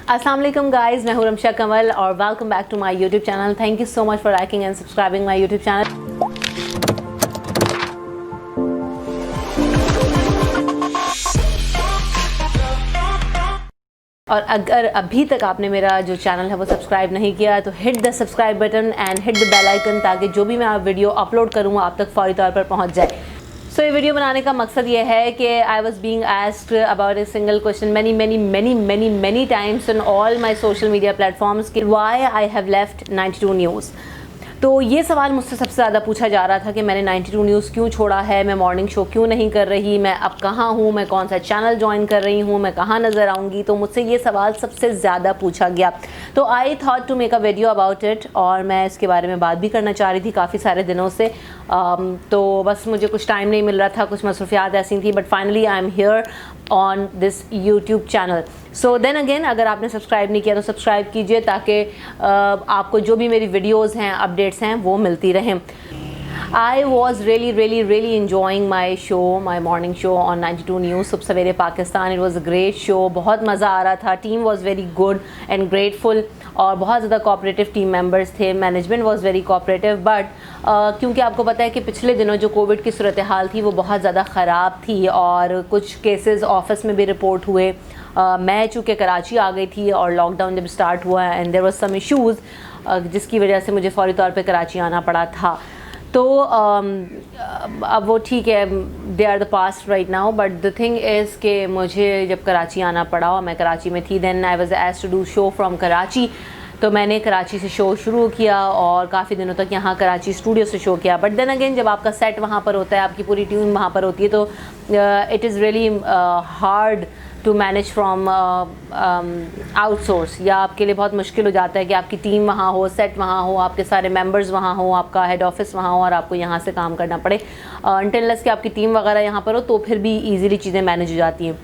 अस्सलाम वालेकुम गाइस, मैं हूं रमशा कमल और welcome back to my YouTube channel. Thank you so much for liking and subscribing my YouTube channel. और अगर अभी तक आपने मेरा जो चैनल है वो सब्सक्राइब नहीं किया तो hit the subscribe button and hit the bell icon, ताकि जो भी मैं वीडियो अपलोड करूँ आप तक फौरी तौर पर पहुँच जाए। सो ये वीडियो बनाने का मकसद ये है कि I was being asked about a single question many times on all my social media platforms कि why I have left 92 news. तो ये सवाल मुझसे सबसे ज़्यादा पूछा जा रहा था कि मैंने 92 न्यूज़ क्यों छोड़ा है, मैं मॉर्निंग शो क्यों नहीं कर रही, मैं अब कहाँ हूँ, मैं कौन सा चैनल ज्वाइन कर रही हूँ, मैं कहाँ नज़र आऊँगी। तो मुझसे ये सवाल सबसे ज़्यादा पूछा गया। तो I thought to make a video about it, और मैं इसके बारे में बात भी करना चाह रही थी काफ़ी सारे दिनों से। तो बस मुझे कुछ टाइम नहीं मिल रहा था, कुछ मसरूफियात ऐसी थी, but finally I am here on this YouTube channel. So then again, अगर आपने सब्सक्राइब नहीं किया तो सब्सक्राइब कीजिए, ताकि आपको जो भी मेरी वीडियोज़ हैं, अपडेट्स हैं, वो मिलती रहें। I was really enjoying my show, my morning show on 92 News, सुबह सवेरे Pakistan. It was a great show, बहुत मज़ा आ रहा था। Team was very good and grateful, और बहुत ज़्यादा कोऑपरेटिव टीम मेंबर्स थे। Management was very cooperative, but क्योंकि आपको पता है कि पिछले दिनों जो कोविड की सूरत हाल थी वो बहुत ज़्यादा ख़राब थी, और कुछ केसेस ऑफिस में भी रिपोर्ट हुए। मैं चूँकि कराची आ गई थी और लॉकडाउन जब स्टार्ट हुआ and there was some issues, जिसकी वजह से मुझे फ़ौरी तौर पे कराची आना पड़ा था। तो अब वो ठीक है, they are the past right now, but the thing is कि मुझे जब कराची आना पड़ा और मैं कराची में थी, then I was asked to do show from Karachi. तो मैंने कराची से शो शुरू किया और काफ़ी दिनों तक यहाँ कराची स्टूडियो से शो किया। बट देन अगेन, जब आपका सेट वहाँ पर होता है, आपकी पूरी टीम वहाँ पर होती है, तो it is really hard to manage from outsource, या आपके लिए बहुत मुश्किल हो जाता है कि आपकी टीम वहाँ हो, सेट वहाँ हो, आपके सारे मेंबर्स वहाँ हो, आपका हेड ऑफिस वहाँ हो, और आपको यहाँ से काम करना पड़े। अनटिल कि आपकी टीम वगैरह यहाँ पर हो, तो फिर भी ईज़िली चीज़ें मैनेज हो जाती हैं।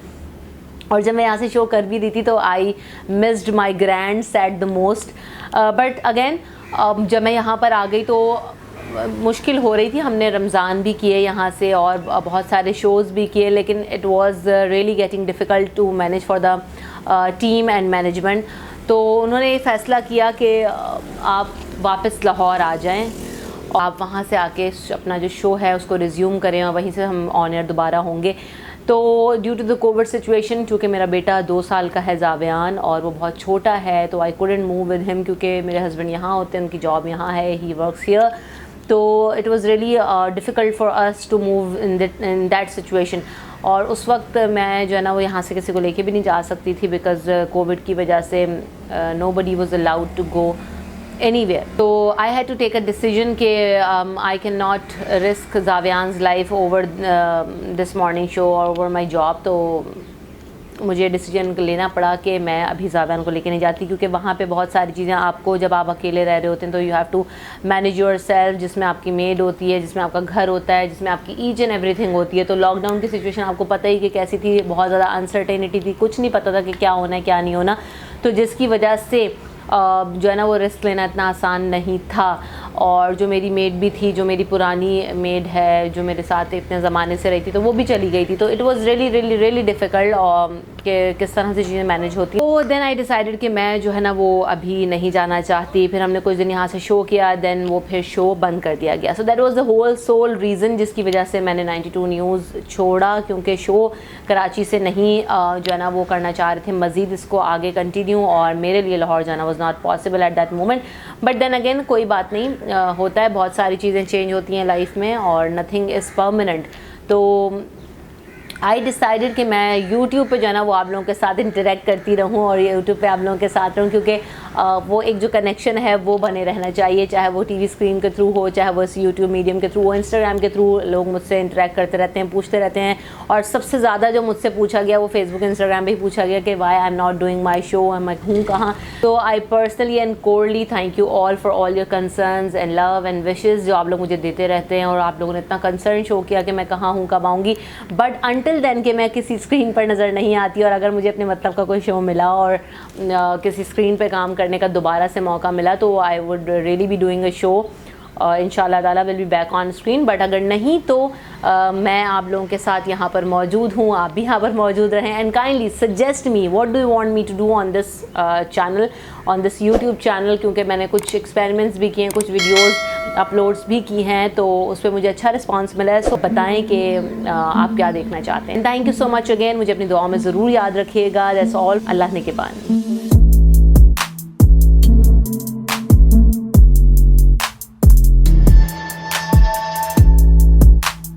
और जब मैं यहाँ से शो कर भी दी थी तो I missed my grand set the most. But again, जब मैं यहाँ पर आ गई तो मुश्किल हो रही थी। हमने रमज़ान भी किए यहाँ से और बहुत सारे शोज़ भी किए, लेकिन it was really getting difficult to manage for the team and management. तो उन्होंने ये फ़ैसला किया कि आप वापस लाहौर आ जाएं और आप वहाँ से आके अपना जो शो है उसको रिज्यूम करें, और वहीं से हम ऑन एयर दोबारा होंगे। तो due to the covid situation, चूँकि मेरा बेटा 2 साल का है, जावियान, और वो बहुत छोटा है, तो I couldn't move with him, क्योंकि मेरे हस्बैंड यहाँ होते हैं, उनकी जॉब यहाँ है, ही वर्क्स हियर। तो it was really difficult for us to move in that situation. और उस वक्त मैं जो है ना वो यहाँ से किसी को लेके भी नहीं जा सकती थी, बिकॉज कोविड की वजह से nobody was allowed to go anywhere. So I had to take a decision कि I cannot risk Zavian's life over this morning show or over my job. तो मुझे डिसीजन लेना पड़ा कि मैं अभी जावियान को लेके नहीं जाती, क्योंकि वहाँ पे बहुत सारी चीज़ें आपको, जब आप अकेले रह रहे होते हैं तो you have to manage yourself, जिसमें आपकी मेड होती है, जिसमें आपका घर होता है, जिसमें आपकी ईच एंड एवरीथिंग होती है। तो लॉकडाउन की सिचुएशन आपको पता ही कि कैसी थी, बहुत ज़्यादा अनसर्टेनिटी थी, कुछ नहीं पता था कि क्या होना है क्या नहीं होना। तो जिसकी वजह से जो है ना वो रिस्क लेना इतना आसान नहीं था। और जो मेरी मेड भी थी, जो मेरी पुरानी मेड है, जो मेरे साथ इतने ज़माने से रही थी, तो वो भी चली गई थी। तो इट वाज़ रियली डिफ़िकल्ट कि किस तरह से चीज़ें मैनेज होती। तो देन आई डिसाइडेड कि मैं जो है ना वो अभी नहीं जाना चाहती। फिर हमने कुछ दिन यहाँ से शो किया, देन वो फिर शो बंद कर दिया गया। So that was the whole sole reason जिसकी वजह से मैंने 92 न्यूज़ छोड़ा, क्योंकि शो कराची से नहीं जो है ना वो करना चाह रहे थे मज़ीद इसको आगे कंटिन्यू, और मेरे लिए लाहौर जाना was not possible at that moment. But then again, कोई बात नहीं, होता है, बहुत सारी चीज़ें चेंज होती हैं लाइफ में, और नथिंग इज़ परमानेंट। तो आई डिसाइडेड कि मैं यूट्यूब पे जो है ना वो आप लोगों के साथ इंटरेक्ट करती रहूं, और यूट्यूब पे आप लोगों के साथ रहूं, क्योंकि वो एक जो कनेक्शन है वो बने रहना चाहिए, चाहे वो टीवी स्क्रीन के थ्रू हो, चाहे वो इस यूट्यूब मीडियम के थ्रू हो, इंस्टाग्राम के थ्रू लोग मुझसे इंटरेक्ट करते रहते हैं, पूछते रहते हैं। और सबसे ज़्यादा जो मुझसे पूछा गया वो फेसबुक इंस्टाग्राम पर ही पूछा गया कि why I am not doing my show, मैं हूँ कहाँ। तो I personally and cordially thank you all for all your concerns and love and wishes जो आप लोग मुझे देते रहते हैं, और आप लोगों ने इतना कंसर्न शो किया कि मैं कहाँ हूँ, कब आऊँगी। बट अनटिल देन कि मैं किसी स्क्रीन पर नज़र नहीं आती, और अगर मुझे अपने मतलब का कोई शो मिला और किसी स्क्रीन पे काम करने का दोबारा से मौका मिला, तो I would really be doing a show इंशाल्लाह ताला will be back on screen. But अगर नहीं तो मैं आप लोगों के साथ यहाँ पर मौजूद हूँ, आप भी यहाँ पर मौजूद रहें। And kindly suggest me what do you want me to do on this channel, on this YouTube channel, क्योंकि मैंने कुछ एक्सपेरिमेंट्स भी किए हैं, कुछ वीडियोज़ अपलोड्स भी की हैं, तो उस पर मुझे अच्छा रिस्पांस मिला है। सो बताएं कि आप क्या देखना चाहते हैं। Thank you so much again, मुझे अपनी दुआ में ज़रूर याद रखिएगा। दैट्स ऑल, अल्लाह ने के बाद।